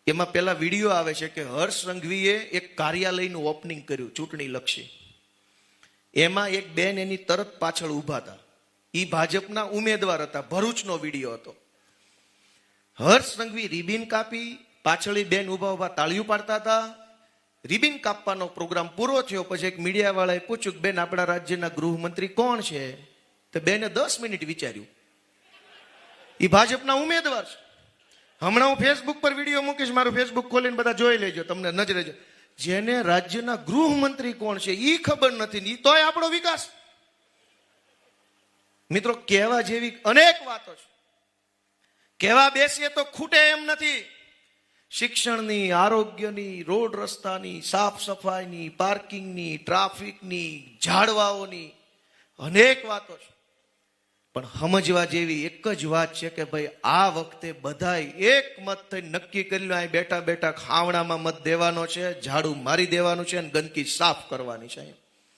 એમાં પેલા વિડીયો આવે છે કે હર્ષ સંઘવીએ એક કાર્યાલયનું ઓપનિંગ કર્યું ચૂંટણી લક્ષી. એમાં એક બેન એની તરત પાછળ ઊભા હતા. ઈ ભાજપના ઉમેદવાર હતા. ભરૂચનો વિડીયો હતો. હર્ષ સંઘવી રિબિન કાપી, પાછળ બેન ઉભા ઉભા તાળીઓ પાડતા હતા. રિબિન કાપવાનો પ્રોગ્રામ પૂરો થયો પછી એક મીડિયા વાળાએ પૂછ્યું કે બેન આપણા રાજ્યના ગૃહમંત્રી કોણ છે? તો બેને 10 મિનિટ વિચાર્યું. ઈ ભાજપના ઉમેદવાર છે. હમણાં હું ફેસબુક પર વિડીયો મૂકીશ, મારું ફેસબુક ખોલીને બધા જોઈ લેજો, તમને નજરે જો. જેને રાજ્યના ગૃહમંત્રી કોણ છે ઈ ખબર નથી, તોય આપણો વિકાસ. મિત્રો, કહેવા જેવી અનેક વાતો છે. કહેવા બેસીએ તો ખૂટે એમ નથી. શિક્ષણની, આરોગ્યની, રોડ રસ્તાની, સાફ સફાઈની, પાર્કિંગની, ટ્રાફિકની, ઝાડવાઓની અનેક વાતો છે. પણ સમજવા જેવી એક જ વાત છે કે ભાઈ આ વખતે બધાય એક મત થઈ નક્કી કરી લો, અહીં બેઠા બેઠા ખાવડામાં મત દેવાનો છે, ઝાડુ મારી દેવાનું છે અને ગંદકી સાફ કરવાની છે.